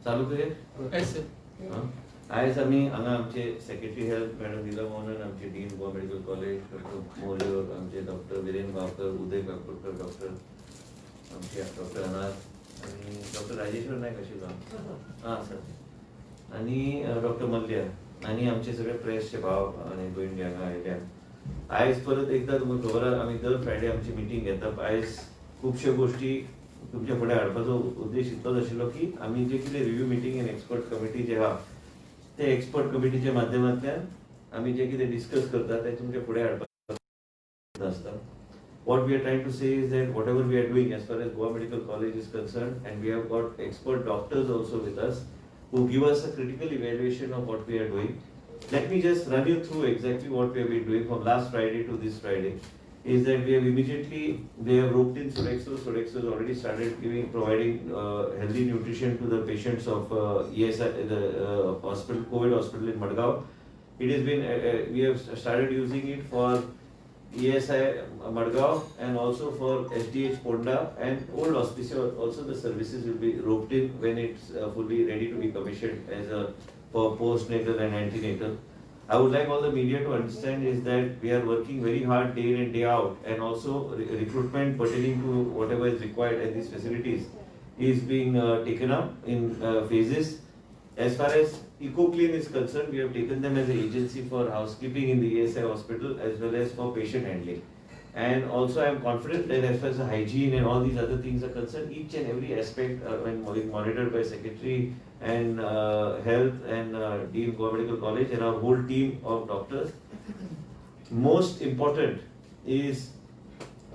चालू करूया. आयज आमी हांगा आमचे secretary health madam Neelam Mohan, आमचे dean Goa medical college doctor मोल्योर, आमचे डॉक्टर वीरेन गांवकर, उदय काकोडकर डॉक्टर, आमचे डॉक्टर अनाथ आणि डॉक्टर राजेश्वर नायक आशिल्लो सर, आणि डॉक्टर मल्ल्या आणि आमचे सगळे प्रेसचे भाव आणि भयणी हांगा आयल्या. आयज परत एकदा तुमकां खबर आहा आमी दर फ्रायडे आमची मिटींग घेतात. आयज खुबश्यो गोष्टी तुमच्या फुडें हाडपाचो उद्देश इतलोच आशिल्लो की आमी जे कितें review meeting and expert committee जे आहा ते एक्सपर्ट कमिटीच्या माध्यमांतल्यान आमी जे कितें डिस्कस करता ते तुमच्या फुडें हाडपाचो आसता. What we are trying to say is that whatever we are doing as far as Goa Medical College is concerned, and we have got expert doctors also with us who give us a critical evaluation of what we are doing. Let me just run you through exactly what we have been doing from last Friday to this Friday. Is that we have roped in Sodexo. Sodexo has already started providing healthy nutrition to the patients of ESI, the hospital, COVID hospital in Madgaon. It has been, we have started using it for ESI Madgaon and also for SDH Ponda and Old Hospice. Also the services will be roped in when it's fully ready to be commissioned as for postnatal and antenatal. I would like all the media to understand is that we are working very hard day in and day out, and also recruitment pertaining to whatever is required at these facilities is being taken up in phases. As far as EcoClean is concerned, we have taken them as an agency for housekeeping in the ESI hospital as well as for patient handling. And also I am confident that as far as the hygiene and all these other things are concerned, each and every aspect when monitored by Secretary and Health and Dean Goa Medical College and our whole team of doctors. Most important is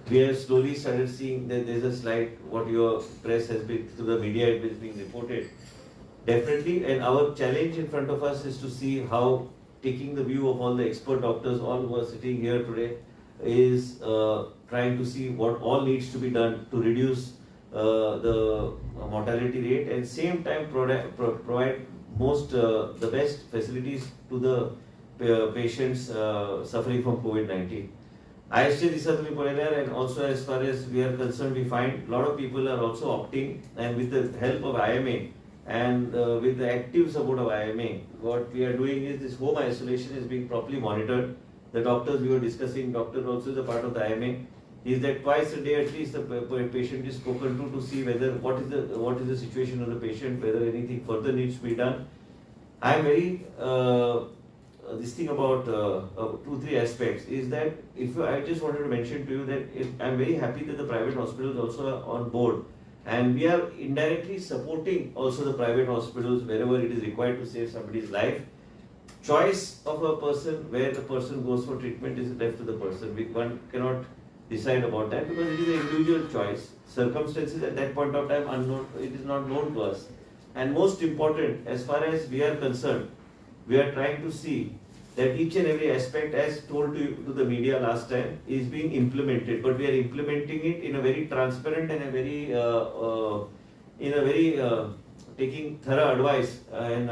we have slowly started seeing that there is a slight, what your press has been, to the media it is being reported. Definitely, and our challenge in front of us is to see how, taking the view of all the expert doctors, all who are sitting here today, is trying to see what all needs to be done to reduce the mortality rate and same time provide the best facilities to the patients suffering from COVID-19. ISJ दिसा तुम्ही पळयल्यार, and also as far as we are concerned, we find a lot of people are also opting, and with the help of IMA and with the active support of IMA, what we are doing is this home isolation is being properly monitored. The doctors we were discussing, doctor also is a part of the IMA, is that twice a day at least the patient is spoken to see whether what is the situation of the patient, whether anything further needs to be done. I am very this thing about 2-3 aspects is that I just wanted to mention to you that I am very happy that the private hospitals also are on board, and we are indirectly supporting also the private hospitals wherever it is required to save somebody's life. Choice of a person where the person goes for treatment is left to the person. One cannot decide about that because it is an individual choice. Circumstances at that point of time unknown, it is not known to us. And most important, as far as we are concerned, we are trying to see that each and every aspect, as told to the media last time, is being implemented. But we are implementing it in a very transparent and taking thorough advice and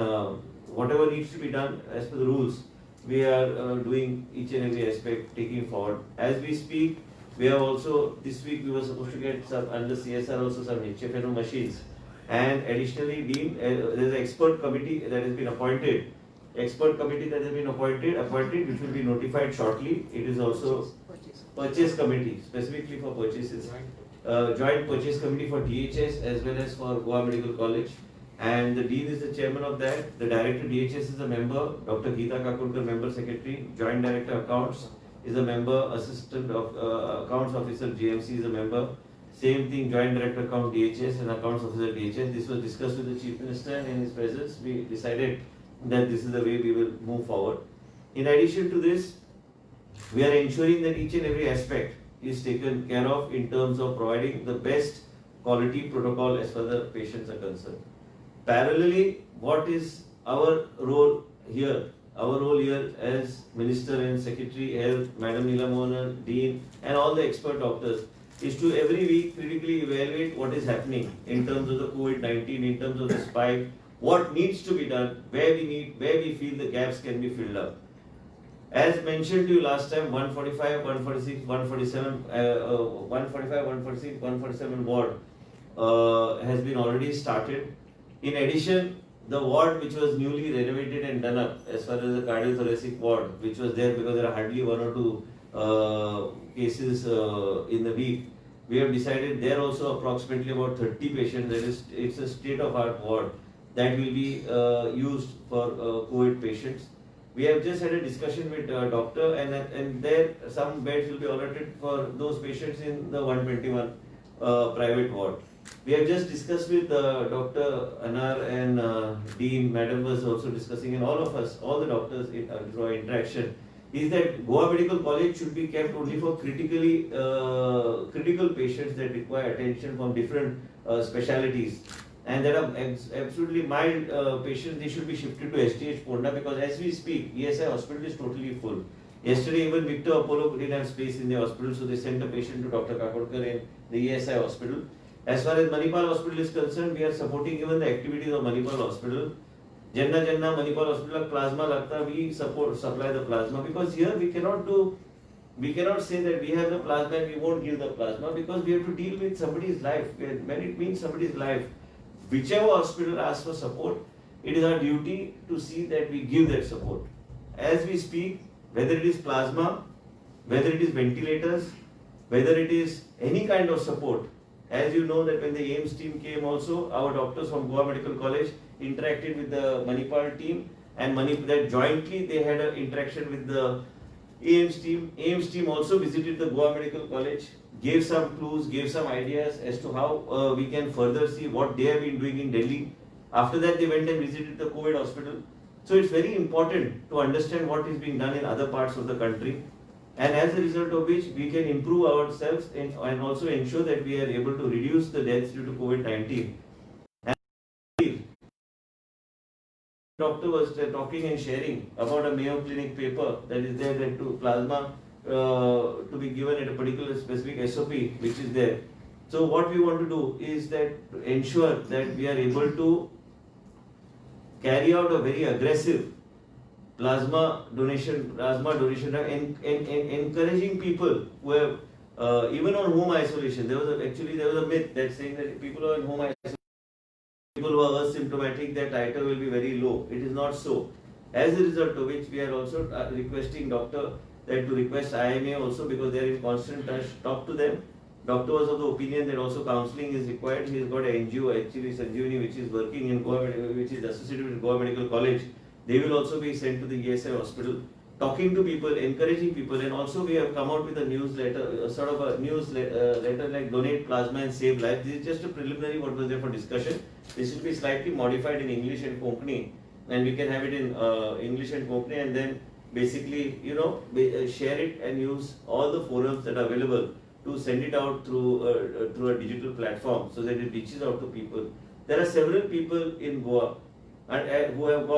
whatever needs to be done as per the rules, we are doing each and every aspect, taking forward. As we speak, we have also, this week we were supposed to get some under CSR also some HFNO machines. And additionally, Dean, there is an expert committee that has been appointed. Which will be notified shortly. It is also purchase committee, specifically for purchases. Joint purchase committee for DHS as well as for Goa Medical College. And the Dean is the chairman of that. The director DHS is a member. Dr. Geeta Kakurkar, member secretary. Joint director accounts is a member. Assistant of accounts officer GMC is a member. Same thing, joint director account DHS and accounts officer DHS. This was discussed with the Chief Minister, and in his presence we decided that this is the way we will move forward. In addition to this, we are ensuring that each and every aspect is taken care of in terms of providing the best quality protocol as far as the patients are concerned. Parallelly, what is our role here our role here as Minister and Secretary Health, Madam Neela Mohan, Dean, and all the expert doctors is to every week critically evaluate what is happening in terms of the COVID-19, in terms of the spike, what needs to be done, where we feel the gaps can be filled up. As mentioned to you last time, 145, 146, 147, 145, 146, 147 ward has been already started. In addition, the ward which was newly renovated and done up as far as the cardiothoracic ward, which was there because there are hardly one or two cases in the week, we have decided there also approximately about 30 patients. That is, it's a state-of-art ward that will be used for COVID patients. We have just had a discussion with doctor, and there some beds will be allotted for those patients in the 121 private ward. We have just discussed with Dr. Anar and Dean, Madam was also discussing, and all of us, all the doctors through our interaction, is that Goa Medical College should be kept only for critical patients that require attention from different specialities. And there are absolutely mild patients, they should be shifted to STH Ponda, because as we speak, ESI hospital is totally full. Yesterday, even Victor Apollo didn't have space in the hospital, so they sent a patient to Dr. Kakodkar in the ESI hospital. As far as Manipal Hospital is concerned, we are supporting even the activities of Manipal Hospital. Janna Manipal Hospital plasma lagta, we supply the plasma, because here we cannot say that we have the plasma and we won't give the plasma, because we have to deal with somebody's life. When it means somebody's life, whichever hospital asks for support, it is our duty to see that we give that support. As we speak, whether it is plasma, whether it is ventilators, whether it is any kind of support, as you know that when the AIIMS team came also, our doctors from Goa Medical College interacted with the Manipal team, and that jointly they had an interaction with the AIIMS team. AIIMS team also visited the Goa Medical College, gave some clues, gave some ideas as to how we can further see what they have been doing in Delhi. After that, they went and visited the COVID hospital. So it's very important to understand what is being done in other parts of the country, and as a result of which we can improve ourselves and also ensure that we are able to reduce the deaths due to COVID-19. Doctor was talking and sharing about a Mayo Clinic paper that is there, that to plasma to be given at a particular specific SOP which is there. So what we want to do is that to ensure that we are able to carry out a very aggressive plasma donation and encouraging people who have even on home isolation. There was a myth that saying that people who are in home isolation, people who are asymptomatic, their titer will be very low. It is not so. As a result of which, we are also requesting doctor that to request IMA also, because they are in constant touch, talk to them. Doctor was of the opinion that also counselling is required. He has got an NGO, actually Sanjeevani, which is working in Goa, which is associated with Goa Medical College. They will also be sent to the ESI hospital, talking to people, encouraging people, and also we have come out with a newsletter, sort of a newsletter like Donate Plasma and Save Lives. This is just a preliminary what was there for discussion. This will be slightly modified in English and Konkani, and we can have it in English and Konkani, and then basically, share it and use all the forums that are available to send it out through a digital platform so that it reaches out to people. There are several people in Goa and who have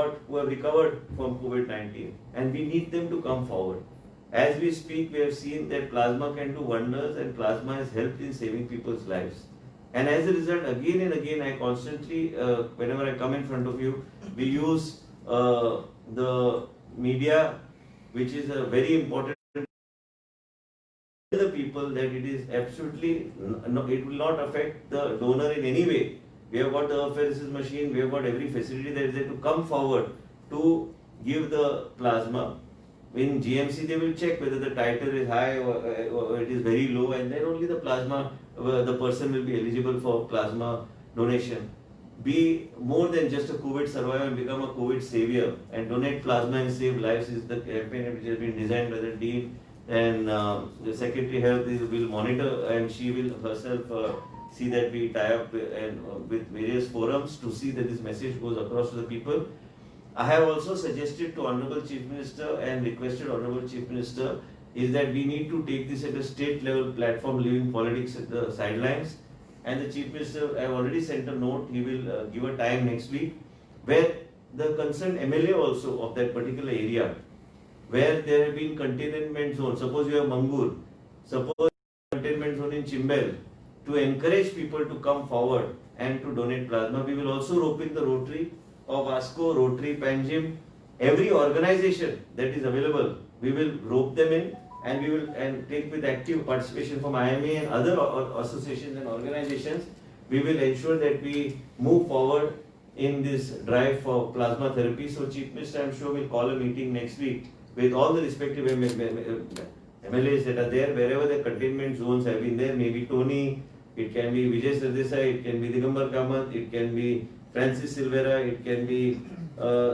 recovered from COVID-19, and we need them to come forward. As we speak, we have seen that plasma can do wonders, and plasma has helped in saving people's lives. And as a result, again and again, I constantly, whenever I come in front of you, we use the media, which is a very important, the people that it is absolutely, it will not affect the donor in any way. We have got the apheresis machine, we have got every facility that is there to come forward to give the plasma. In GMC, they will check whether the titer is high or it is very low, and then only the plasma, the person will be eligible for plasma donation. Be more than just a COVID survivor and become a COVID savior, and donate plasma and save lives is the campaign which has been designed by the Dean, and the Secretary Health will monitor, and she will herself see that we tie up with various forums to see that this message goes across to the people. I have also suggested to Honorable Chief Minister and requested Honorable Chief Minister is that we need to take this at a state level platform, leaving politics at the sidelines. And the Chief Minister, I have already sent a note, he will give a time next week where the concerned MLA also of that particular area, where there have been containment zones. Suppose you have Mangur, suppose containment zone in Chimbel, to encourage people to come forward and to donate plasma. We will also rope in the Rotary of Vasco, Rotary Panjim, every organization that is available. We will rope them in, and we will take with active participation from IMA and other associations and organizations. We will ensure that we move forward in this drive for plasma therapy. So Chief Minister, I'm sure, will call a meeting next week with all the respective MLAs that are there, wherever the containment zones have been there. Maybe Tony, it can be Vijay Sardesai, it can be Digambar Kamath, it can be Francis Silvera, it can be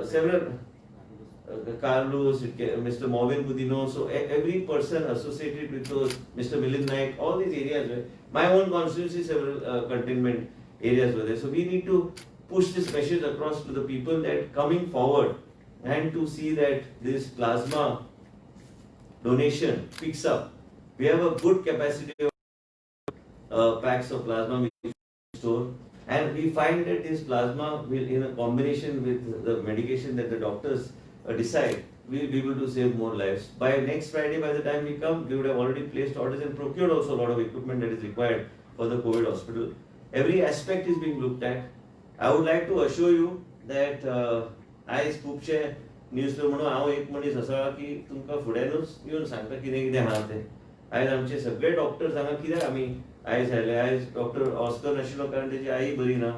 several Carlos, Mr. Morvin Budino. So every person associated with those, Mr. Milind Naik, all these areas. My own constituency, several containment areas were there. So we need to push this message across to the people that coming forward and to see that this plasma donation picks up. We have a good capacity of packs of plasma we store, and we find that this plasma will, in a combination with the medication that the doctors decide, we will be able to save more lives. By next Friday, by the time we come, we would have already placed orders and procured also a lot of equipment that is required for the COVID hospital. Every aspect is being looked at. I would like to assure you that आयज खुबशे news paper म्हणून हांव एक मनीस आसा की तुमकां फुड्यानूच येवन सांगता कितें कितें आहा तें. आयज आमचे सगळे डॉक्टर्स हांगा कित्याक आमी आयज आयले, आयज डॉक्टर ऑस्कर नाशिल्लो कारण तेजी आई बरी ना,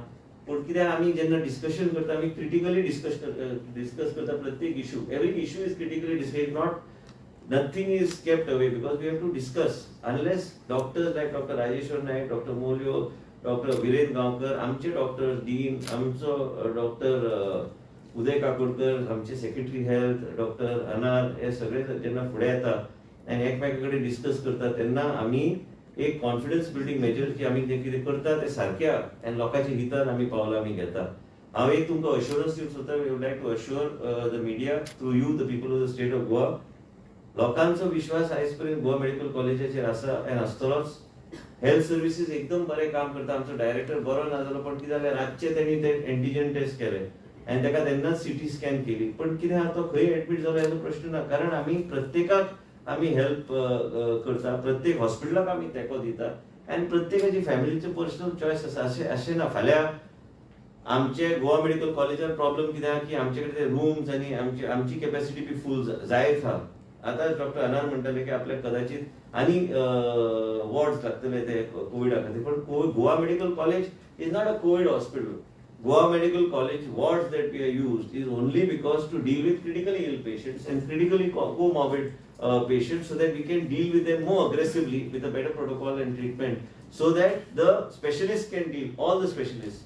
पूण कित्याक आमी जेन्ना डिस्कशन करता आमी क्रिटिकली डिस्कस करता प्रत्येक issue. Every issue is critically discuss, not nothing is kept away, because we have to discuss. Unless doctors like Dr. Rajeshwar Naik, Dr. Molyo, Dr. Viren Gaonkar, आमचे डॉक्टर डीन, आमचो doctor उदय काकोडकर, आमचे secretary health doctor अनार, हे सगळे जेन्ना फुडें येता आनी एकमेका कडेन डिस्कस करता तेन्ना आमी एक कॉन्फिडन्स बिल्डिंग मेजर की आमी जे कितें करता ते सारक्या आनी लोकांच्या हितान आमी पावलां आमी घेता. हांव एक तुमकां अश्युरन्स दिवंक सोदता. We would like to assure the media through you the people of the state of Goa, लोकांचो विश्वास आयज पर्यंत गोवा मेडिकल कॉलेजाचेर आसा आनी आसतलोच. हेल्थ सर्विसीस एकदम बरें काम करता. आमचो डायरेक्टर बरो ना जालो, पण कितें जालें रातचे तेणी ते एंटीजन टेस्ट केले आनी ताका तेन्नाच सिटी स्कॅन केली. पण कितें आहा तो खंय एडमीट जालो हेजो प्रश्न ना, कारण आमी प्रत्येकाक आमी हेल्प करता, प्रत्येक हॉस्पिटलाक आमी तेंको दिता आनी प्रत्येकाची फॅमिलीचो पर्सनल चॉयस आसा. अशें ना फाल्यां आमचे गोवा मेडिकल कॉलेजान प्रॉब्लम कितें आहा की आमचे कडेन ते रूम्स आनी आमची कॅपॅसिटी बी फूल जायत आहा. आतां डॉक्टर अनार म्हणटाले की आपल्याक कदाचित आनी वॉर्ड्स लागतले ते कोविडा खातीर, पण Goa medical college is not a Covid hospital. Goa Medical College wards that we are used is only because to deal with critically ill patients and critically comorbid patients, so that we can deal with them more aggressively with a better protocol and treatment, so that the specialists can deal, all the specialists.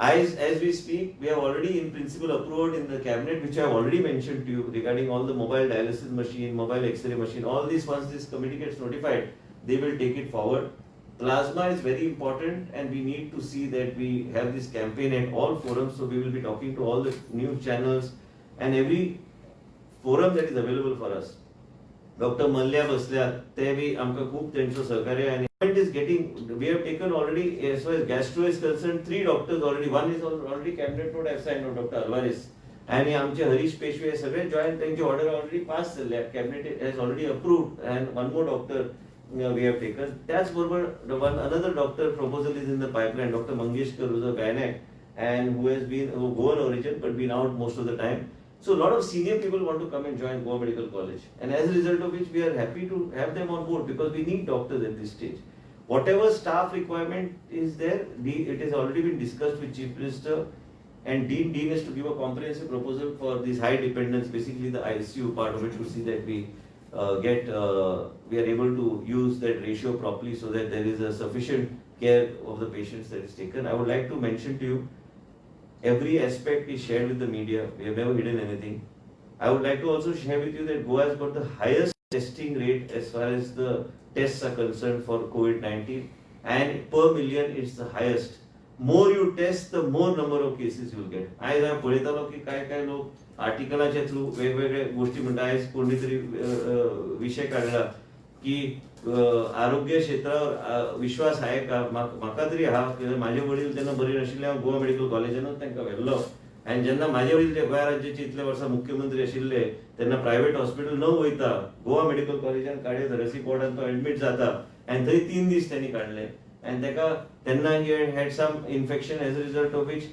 As we speak, we have already in principle approved in the cabinet, which I have already mentioned to you, regarding all the mobile dialysis machine, mobile X-ray machine, all these, once this committee gets notified, they will take it forward. Plasma is very important and we need to see that we have this campaign at all forums. So we will be talking to all the news channels and every forum that is available for us. Dr. Malya Baslyar, they we amka खूप त्यांचं सहकार्य आणि it is getting, we have taken already, as far as gastro is concerned, 3 doctors already. One is already cabinet note I have signed, Dr. Alvarez. आणि आमचे हरीश पेशवे सगळे join, त्यांची order already pass झाल्या, cabinet has already approved and one more doctor we have taken. That's another doctor proposal is in the pipeline, Dr. Mangeshkar, who is a gynaec and who has been Goan origin but been out most of the time. So a lot of senior people want to come and join Goa Medical College, and as a result of which we are happy to have them on board, because we need doctors at this stage. Whatever staff requirement is there, it has already been discussed with Chief Minister and Dean is to give a comprehensive proposal for this high dependence, basically the ICU part of it, to see that we we are able to use that ratio properly, so that there is a sufficient care of the patients that is taken. I would like to mention to you, every aspect is shared with the media. We have never hidden anything. I would like to also share with you that Goa has got the highest testing rate as far as the tests are concerned for COVID-19, and per million it's the highest. More you test, the more number of cases you will get. I have पळयतालो की काय लोक आर्टिकलाच्या through वेगवेगळे गोष्टी म्हणटा. आयज कोणी तरी विषय काढला की आरोग्य क्षेत्रावर विश्वास आहे का. म्हाका तरी हा, माझे वडील त्यांना बरे नाशिल्ले, हांव गोवा मेडिकल कॉलेजानूच तांकां व्हेल्लो आणि जेन्ना माझे वडील जे गोंय राज्याचे इतले वर्सां मुख्यमंत्री आशिल्ले तेन्ना प्रायव्हेट हॉस्पिटल न वयता गोवा मेडिकल कॉलेजान कार्डियोथोरॅसिक वॉर्डान तो एडमिट जाता आनी थंय 3 दीस त्यांनी काडले and तेन्ना he had some infection as a result of which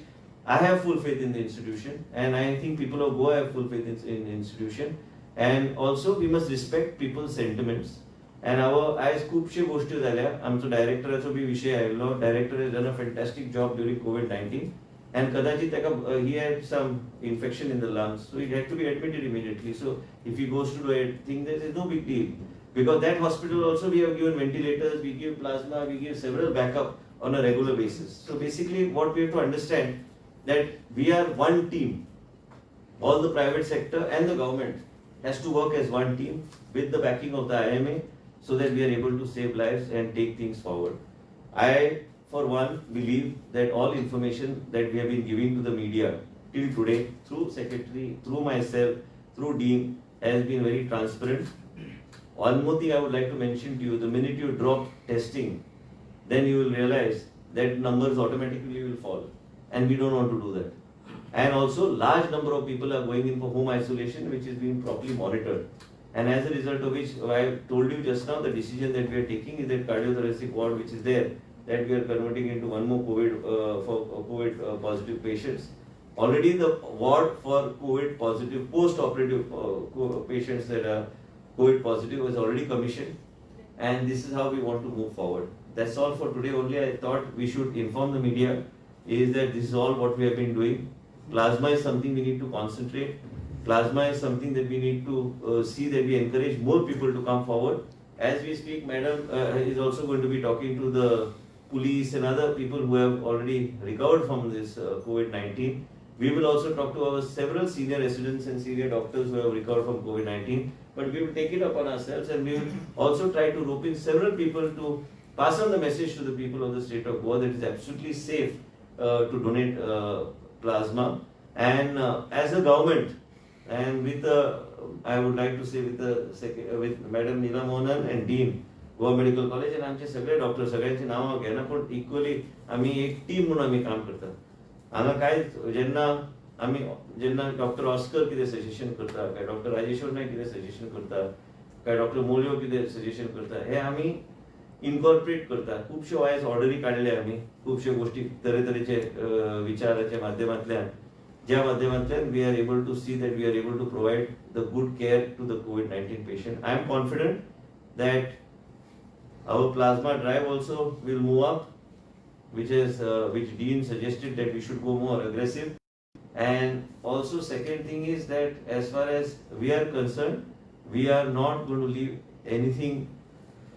I have full faith in the institution and I think people of Goa have full faith in the institution and also we must respect people's sentiments and आयज खुबशे गोष्टी जाल्या आमचो डायरेक्टराचो B विशय आयिल्लो director has done a fantastic job during COVID-19 and कदाचित तेका he had some infection in the lungs so he had to be admitted immediately so if he goes to do it think there is no big deal because that hospital also we have given ventilators, we give plasma, we give several backup on a regular basis. So basically what we have to understand that we are one team. All the private sector and the government has to work as one team with the backing of the IMA so that we are able to save lives and take things forward. I, for one, believe that all information that we have been giving to the media till today through Secretary, through myself, through Dean has been very transparent. One more thing I would like to mention to you, the minute you drop testing, then you will realize that numbers automatically will fall. And we don't want to do that. And also, large number of people are going in for home isolation, which is being properly monitored. And as a result of which, I told you just now, the decision that we are taking is that cardiothoracic ward, which is there, that we are converting into one more COVID positive patients. Already the ward for COVID positive, post-operative patients that are COVID positive was already commissioned and this is how we want to move forward. That's all for today only. I thought we should inform the media is that this is all what we have been doing. Plasma is something we need to concentrate. Plasma is something that we need to see that we encourage more people to come forward. As we speak, Madam is also going to be talking to the police and other people who have already recovered from this COVID-19. We will also talk to our several senior residents and senior doctors who have recovered from COVID-19. But we will take it upon ourselves and we will also try to rope in several people to pass on the message to the people of the state of Goa that it is absolutely safe to donate plasma. And as a government, and with I would like to say with Madam Neela Mohanan and Dean, Goa medical college आणि आमचे सगळे doctor सगळ्यांची नांवां घेना पण equally आमी एक team म्हणून आमी काम करता हांगा काय जेन्ना डॉक्टर ऑस्कर कितें सजेशन करता काय डॉक्टर राजेश्वर नायक कितें सजेशन करता काय डॉक्टर मोलियो कितें सजेशन करता हे आमी इनकॉर्पोरेट करता खुबश्यो आयज ऑर्डरी काडले आमी खुबश्यो गोष्टी तरेतरेचे विचाराच्या माध्यमांतल्यान ज्या माध्यमांतल्यान we are able to see that we are able to provide the good care to the COVID-19 patient I am confident that our plasma drive also will move up, which Dean suggested that we should go more aggressive. And also second thing is that as far as we are concerned, we are not going to leave anything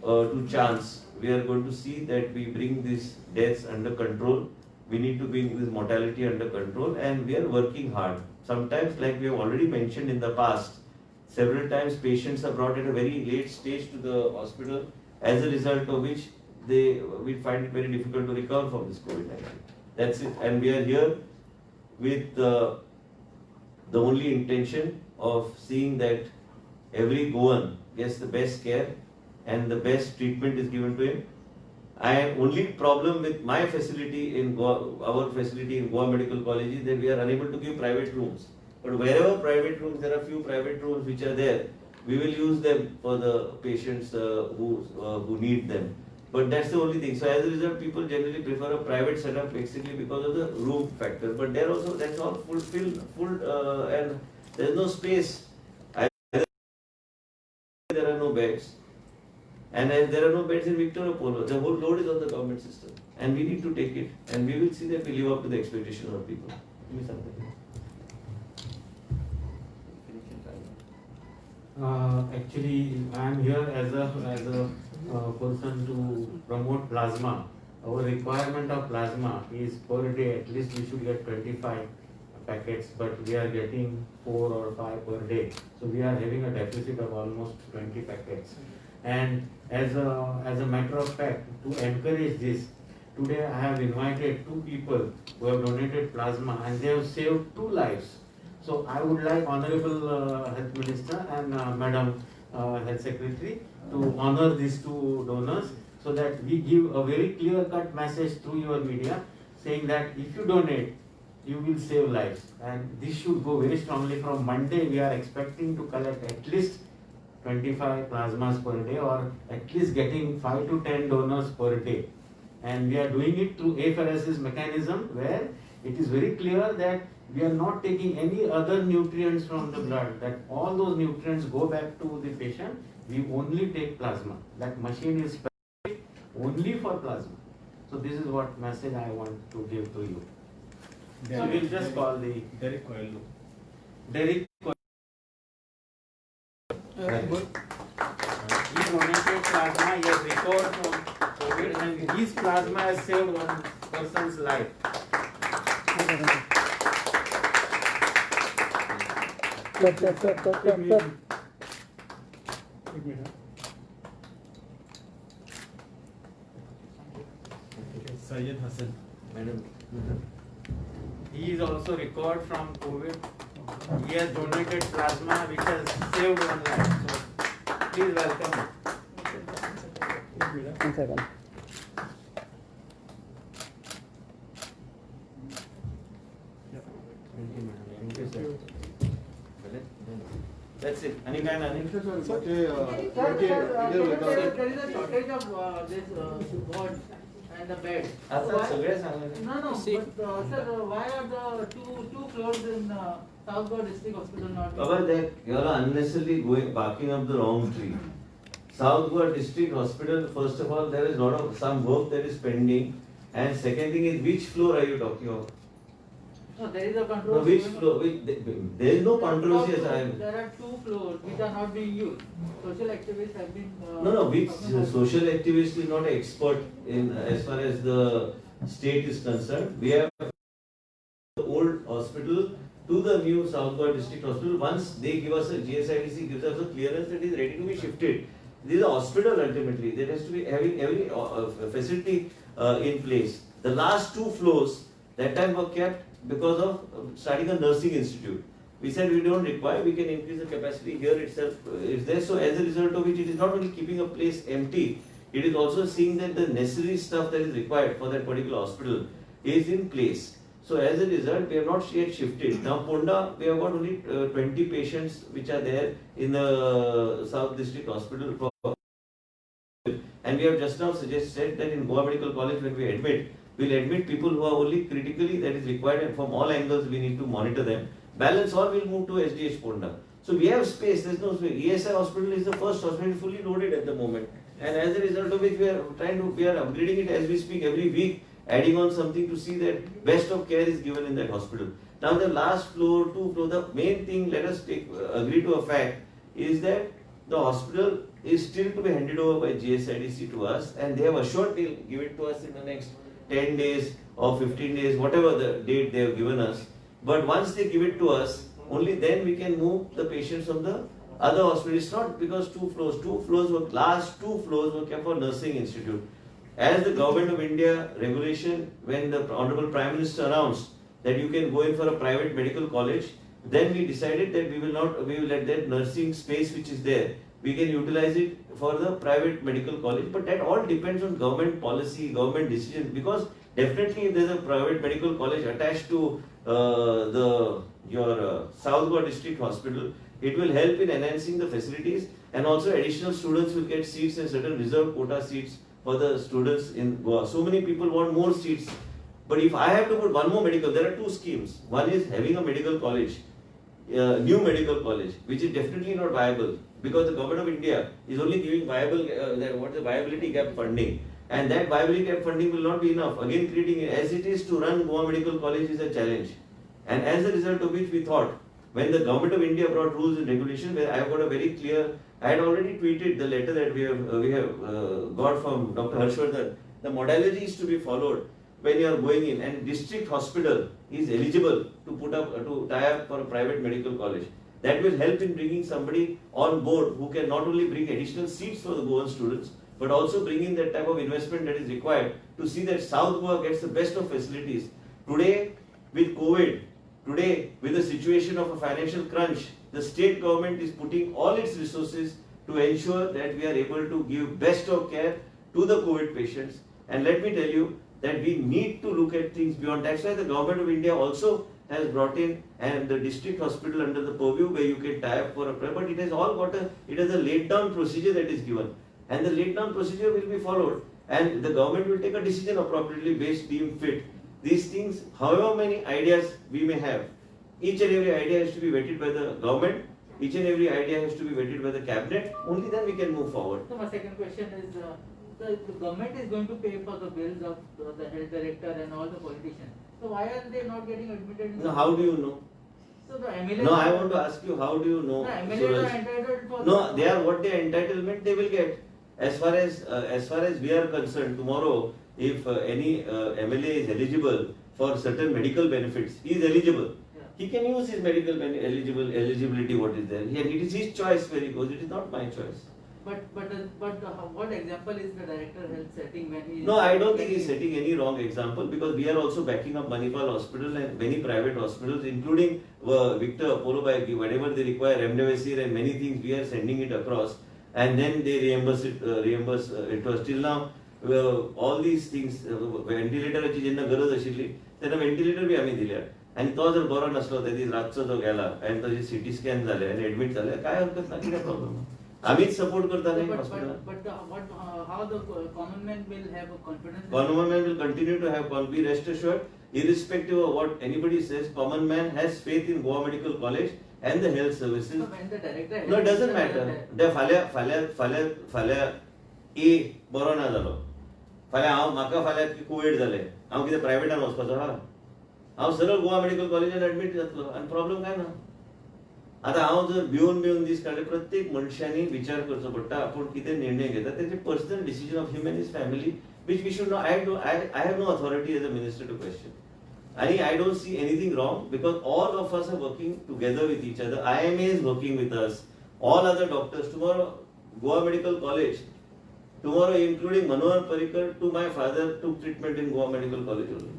to chance. We are going to see that we bring these deaths under control. We need to bring this mortality under control and we are working hard. Sometimes, like we have already mentioned in the past, several times patients are brought at a very late stage to the hospital, as a result of which we find it very difficult to recover from this COVID-19. That's it. And we are here with the only intention of seeing that every Goan gets the best care and the best treatment is given to him. Only problem with my facility in Goa, our facility in Goa Medical College is that we are unable to give private rooms. But wherever private rooms, there are few private rooms which are there. We will use them for the patients who need them. But that's the only thing. So as a result, people generally prefer a private setup basically because of the room factor. But there also, that's all full and there's no space. There are no beds. And as there are no beds in Victor Apollo, the whole load is on the government system. And we need to take it. And we will see that we live up to the expectation of people. Give me something. Actually, I am here as a person to promote plasma. Our requirement of plasma is per day at least we should get 25 packets, but we are getting 4 or 5 per day. So we are having a deficit of almost 20 packets. And as a matter of fact, to encourage this, today I have invited 2 people who have donated plasma and they have saved 2 lives. So I would like Honorable Health Minister and Madam Health Secretary to honor these 2 donors so that we give a very clear-cut message through your media saying that if you donate, you will save lives. And this should go very strongly. From Monday, we are expecting to collect at least 25 plasmas per day, or at least getting 5 to 10 donors per day. And we are doing it through apheresis mechanism, where it is very clear that we are not taking any other nutrients from the blood, that all those nutrients go back to the patient. We only take plasma. That machine is specific only for plasma. So this is what message I want to give to you. So we'll just call the Derek Coelho. Derek. He donated plasma, he has recovered from COVID, and his plasma has saved one person's life. Syed Hassan. Madam. He is also recovered from COVID. He has donated plasma which has saved one life. So please welcome. One second. Thank you, sir. That's it. Any kind of There is a shortage of this ward and the bed. आता सगळे सांगा. No, no, but sir, why are the two floors in South Goa District Hospital not? Baba, that you are unnecessarily barking up the wrong tree. South Goa District Hospital, first of all, there is lot of some work that is pending, and second thing is, which floor are you talking of? No, there is a No, control. which floor? There is no controversy as I am. There are two floors which are not being used. Social activists have been. No, which talking about- social activist is not an expert in as far as the state is concerned. We have the old hospital to the new South Goa District Hospital. Once they give us a GSIDC gives us a clearance that is ready to be shifted. This is a hospital ultimately. There has to be having every facility in place. The last two floors that time were kept because of starting a nursing institute. We said we don't require, we can increase the capacity here itself is there. So as a result of which, it is not only keeping a place empty, it is also seeing that the necessary stuff that is required for that particular hospital is in place. So as a result, we have not yet shifted. Now Ponda, we have got only 20 patients which are there in the South District Hospital. And we have just now suggested that in Goa Medical College, when we admit, we'll admit people who are only critically that is required, and from all angles we need to monitor them. Balance all will move to SDH Ponda. So we have space, there's no space. ESI hospital is the first hospital fully loaded at the moment. And as a result of which we are upgrading it as we speak every week, adding on something to see that best of care is given in that hospital. Now the last floor, two floor, the main thing, let us agree to a fact, is that the hospital is still to be handed over by GSIDC to us, and they have assured they'll give it to us in the next 10 days or 15 days, whatever the date they have given us. But once they give it to us, only then we can move the patients from the other hospital. It's not because last two floors were kept for nursing institute. As the Government of India regulation, when the Honorable Prime Minister announced that you can go in for a private medical college, then we decided that we will let that nursing space which is there, we can utilize it for the private medical college. But that all depends on government policy, government decision, because definitely if there is a private medical college attached to your South Goa District Hospital, it will help in enhancing the facilities, and also additional students will get seats and certain reserved quota seats for the students in Goa. So many people want more seats. But if I have to put one more medical, there are two schemes. One is having a medical college, new medical college, which is definitely not viable, because the Government of India is only giving viability gap funding, and that viability gap funding will not be enough. Again, creating as it is to run Goa Medical College is a challenge, and as a result of which we thought, when the Government of India brought rules and regulations, where I have got a very clear, I had already tweeted the letter that we have got from Dr. Harshvardhan. The modality is to be followed when you are going in, and district hospital is eligible to tie up for a private medical college. That will help in bringing somebody on board who can not only bring additional seats for the Goan students, but also bring in that type of investment that is required to see that South Goa gets the best of facilities. Today, with COVID, today with the situation of a financial crunch, the state government is putting all its resources to ensure that we are able to give best of care to the COVID patients. And let me tell you, that we need to look at things beyond. That's why the government of India also has brought in and the district hospital under the purview where you can tie up for a prayer, but it has all got it has a laid down procedure that is given, and the laid down procedure will be followed, and the government will take a decision appropriately based deemed fit. These things, however many ideas we may have, each and every idea has to be vetted by the government, each and every idea has to be vetted by the cabinet, only then we can move forward. So my second question is, the government is going to pay for the bills of the health director and all the politicians. So why are they not getting admitted? In Now, how do you know? So the MLA. No, I want to ask you, how do you know? The MLA Suraj? are entitled for. No, they are what their entitlement they will get. As far as we are concerned, tomorrow, if any MLA is eligible for certain medical benefits, he is eligible. Yeah. He can use his medical eligibility. What is there? It is his choice where he goes. It is not my choice. But what example is the director health setting when he? No, I don't think he's setting any wrong example, because we are also backing up Manipal Hospital and many private hospitals, including Victor Apollo, by whatever they require, remdesivir and many things, we are sending it across, and then they reimburse it to us. Till now, all these things, व्हेंटिलेटरची ज्यांना गरज आशिल्ली त्यांना ventilator B आम्ही दिल्या, आणि तो जर बरो नसलो त्या दिस रातचो जो गेला आणि ताचे सिटी स्कॅन झाले आणि ऍडमिट झाले, काय हरकत नाही, किती प्रॉब्लेम. आम्हीच सपोर्ट करताले hospital. How the common man will have a confidence? Common man will continue to have, be rest assured, irrespective of what anybody says, common man has faith in Goa Medical College and the health services. So when the director. No, it doesn't matter. The फाल्या ए बरो ना जालो, फाल्या म्हाका फाल्या Covid जाले, हांव कितें प्रायवेटान वचपाचो हा? हांव सरळ गोवा मेडिकल कॉलेजान ऍडमिट जातलो आनी प्रॉब्लेम काय ना. आता हांव जर भिवन दीस काडले, प्रत्येक मनशांनी विचार करचो पडटा आपूण कितें निर्णय घेता, तेजे personal decision of him and his family, which we should know. I have no authority as a minister to question. And I don't see anything wrong, because all of us are working together with each other. IMA is working with us, all other doctors. Tomorrow, Goa Medical College, tomorrow including Manohar Parrikar, to my father took treatment in Goa Medical College only.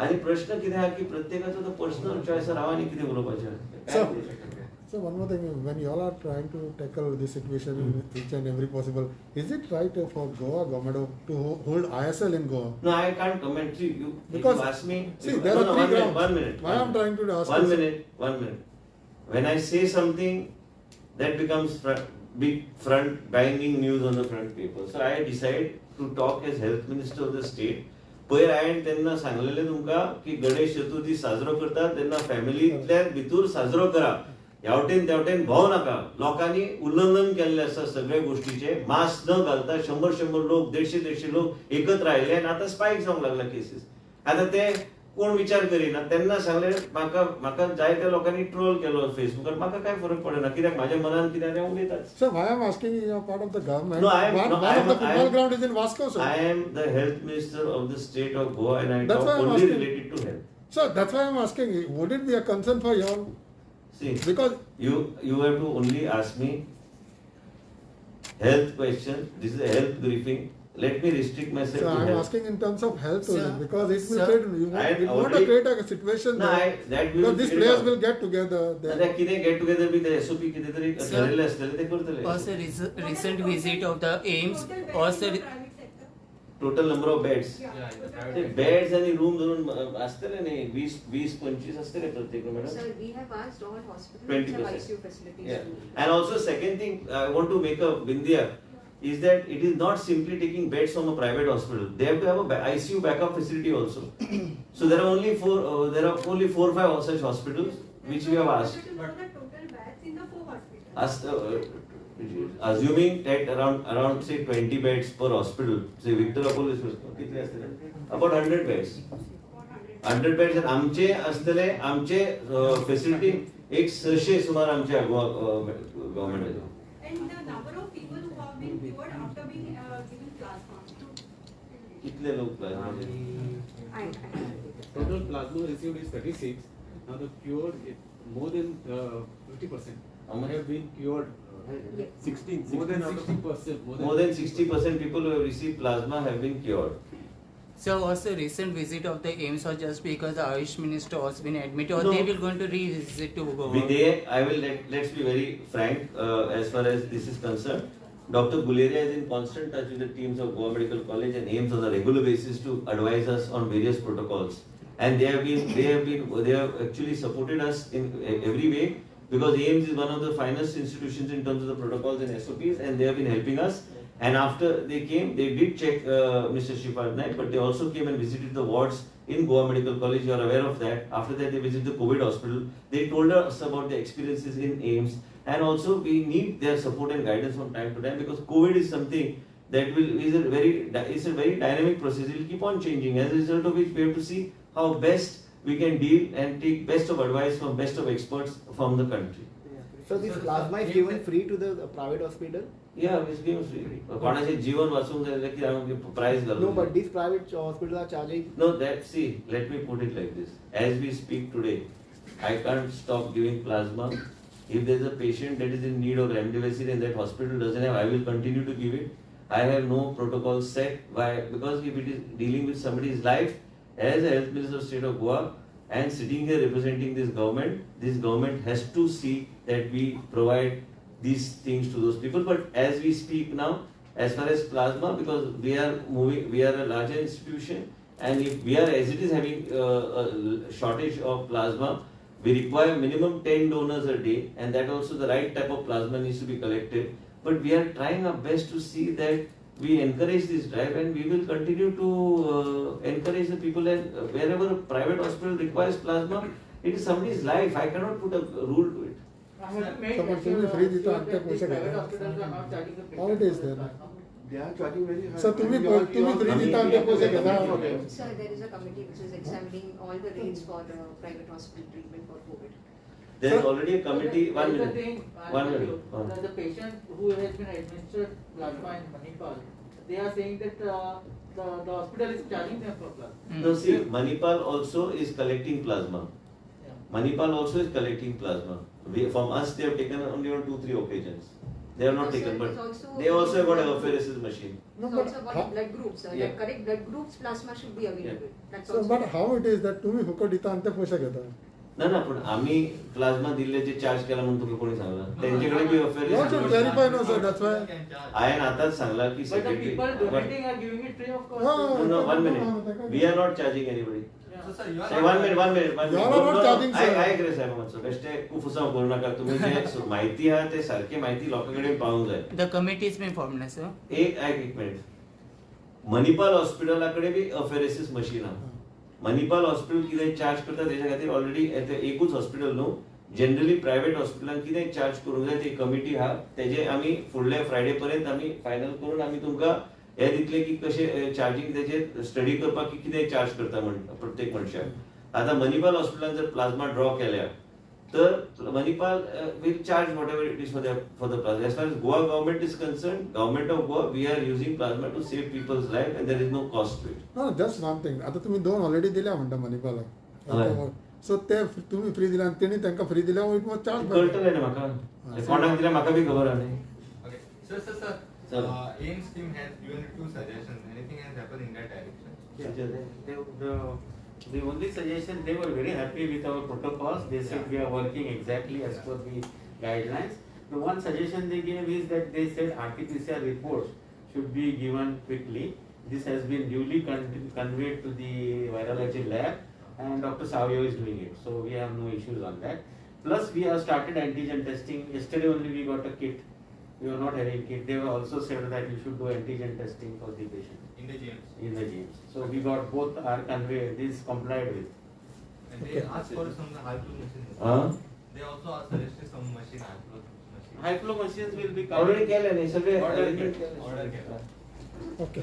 आणि प्रश्न कितें आहा की प्रत्येकाचो तो personal choice आहा, हांव आनी कितें उलोवपाचें. So one more thing, when you all are trying to tackle this situation in each and every possible, is it right for Goa government to hold ISL in Goa? No, I can't comment. See, you, Because, if you ask me. see, there are three grounds. 1 minute. Why I'm trying to ask One this? minute. When I say something, that becomes big front banging news on the front paper. So I decide to talk as health minister of the state. पयर हांवें तेन्ना सांगलेलें तुमकां की गणेश चतुर्थी साजरो करतात तेन्ना फॅमिलींतल्या भितूर साजरो करा, ह्यावटेन तेवटेन भोंव नाका. लोकांनी उल्लंघन केल्लें आसा सगळे गोष्टीचे, मास्क न घालता 100 लोक 150 लोक एकत्र राहिले आनी आतां स्पायक जावंक लागला केसीस. आतां ते कोण विचार करिना. तेन्ना सांगलें म्हाका जायत्या लोकांनी ट्रोल केलो फेसबुकार, म्हाका काय फरक पडना, कित्याक म्हाज्या मनान कितें हांव उलयताच. So why I'm asking, you are part of the government. No, I am. One of the football ground is in Vasco, sir. I am the health minister of the state of Goa, and I That's talk why I'm only asking. related to health. So that's why I'm asking, would it be a concern for you all? See, Because you have to only ask me health questions. This is a health briefing. Let me restrict myself so to I'm health. asking in terms of health only, Sir, because it will sir, create, you I want already- to create a situation No, there, that because these will players will get together. आता कितें get together B ते SOP कितें तरी Sir, ठरलेले असतले ते करतले. Also, recent visit of the AIMS, also Total number of beds. Yeah, in the ते private. Beds आणि रूम धरून असतले न्ही 20-25 असतले प्रत्येक Sir, madam. we have asked all hospitals 20%. to have ICU facilities. Yeah. too. And also second thing I want to make a Vindhya is that it is not simply taking beds from a private hospital. They have to have a ICU backup facility also. So there are only four or five such hospitals which we have asked. Assuming that around say 20 beds per hospital, say Victor Apollo कितले असतले? About 100 beds. 100 beds and आमचे facility एक 600 सुमार आमच्या government. And the number of people who have been cured after being given plasma. कितले लोक plasma Total plasma received is 36. Now the cured more than 50%. How much? Have been cured. 16. More than 60%. More than 60% people who have received plasma have been cured. so also recent visit of the AIMS was just because the Ayush minister has been admitted, or No. they will going to revisit to Goa. With they, I will let's be very frank as far as this is concerned. Dr. Guleria is in constant touch with the teams of Goa Medical College and AIMS on a regular basis to advise us on various protocols. And they have actually supported us in every way, because AIMS is one of the finest institutions in terms of the protocols and SOPs, and they have been helping us. And after they came, they did check Mr. Shripad Naik, but they also came and visited the wards in Goa Medical College. You are aware of that. After that, they visited the COVID hospital. They told us about the experiences in AIMS, and also we need their support and guidance from time to time, because COVID is something that is a very dynamic process. It will keep on changing. As a result of which, we have to see how best we can deal and take best of advice from best of experts from the country. So this plasma is given free to the private hospital? Yeah, it's given free. कोणाचे जीवन वाचूंक जाय जाल्यार कित्याक आमकां price घालूंक No, जाय. but these private hospitals are charging. No, let me put it like this. As we speak today, I can't stop giving plasma. If there is a patient that is in need of remdesivir and that hospital doesn't have, I will continue to give it. I have no protocol set. Why? Because if it is dealing with somebody's life, as a Health Minister of State of Goa, and sitting here representing this government has to see that we provide these things to those people. But as we speak now, as far as plasma, because we are a larger institution, and if we are as it is having a shortage of plasma, we require minimum 10 donors a day, and that also the right type of plasma needs to be collected. But we are trying our best to see that we encourage this drive, and we will continue to encourage the people. And wherever a private hospital requires plasma, it is somebody's life. I cannot put a rule to it. I have made So, but sure तुम्ही free देता that आमच्या these पैसे private घाला. hospitals are not charging the How it is patient. then? They are charging very high. So तुम्ही free देता आमच्या पैसे घेता. Sir, there is a committee which is examining all the rates for private hospital treatment for COVID. There is Sir, already a committee. There One is a minute. thing, I'll One tell minute. you, the patient who has been administered plasma in Manipal, they are saying that the hospital is charging them for plasma. No, see, Manipal also is collecting plasma. Yeah. Manipal also is collecting plasma. From us, they have taken only on 2-3 occasions. They have not No, sir, taken, it but is also- they also have got a apheresis machine. No, It's but also about how, blood groups, Yeah. like correct blood groups plasma should be available. That's so, also. but how it is that तुम्ही फुकट दिता आणि ते पैसे घेता? ना पण आम्ही प्लाझ्मा दिल्ल्याचे चार्ज केला म्हणून तुका कोणी सांगला त्यांच्याकडे बी You have to affair clarify no sir, that's why. आयन आताच सांगला की But the secretary people donating are giving it free of cost. No, no 1 no, minute we are not charging anybody. Yeah. Say 1 minute You are not charging, sir. I agree साहेब म्हणतो बेस्टे कुफुसा करू नका तुम्ही जे माहिती आहे ते सारखी माहिती लोकांकडे पाहून जाय The committee is being formed, sir. एक मिनिट मणिपाल हॉस्पिटलाकडे बी अफेरेसिस मशीन आहे मणिपाल हॉस्पिटल कितें चार्ज करता तेच्या खातीर ऑलरेडी एकूच हॉस्पिटल न्हू जनरली प्रायव्हेट हॉस्पिटलांक कितें चार्ज करूंक जाय ती कमिटी आहा तेजे आमी फुडल्या फ्रायडे पर्यंत आमी फायनल करून आमी तुमकां हे दितले की कशें चार्जिंग तेजेर स्टडी करपाक की कितें चार्ज करता प्रत्येक मनशाक आतां मणिपाल हॉस्पिटलान जर प्लाझ्मा ड्रॉ केल्या तर Manipal will charge whatever it is for the plasma. As far as Goa government is concerned, government of Goa, we are using plasma to save people's life and there is no cost to it. No, just one thing. आता तुम्ही 2 already दिल्या म्हणता हय. मणिपालाक. सो ते तुम्ही free दिल्या आणि तेणी तांकां फ्री दिल्या इट वॉज चार्ज. कळटलें न्ही म्हाका कोणाक दिल्या म्हाका बी खबर आहा न्ही. Okay. Sir, AIMS team has given 2 suggestions. Anything has happened in that direction? The only suggestion, they were very happy with our protocols. They said we are working exactly as per the guidelines. The one suggestion they gave is that they said RT-PCR reports should be given quickly. This has been duly conveyed to the virology lab, and Dr. Savio is doing it. So we have no issues on that. Plus we have started antigen testing. Yesterday only we got a kit. We were not having kit. They were also said that you should do antigen testing for the patient. In the GMs. In the gyms. So we got both are conveyed, this complied with. And they asked for some high flow machines. They also are suggested some machine, high flow machine. High flow machines will be Already केलं न्ही सगळे Order Order केलं. Okay.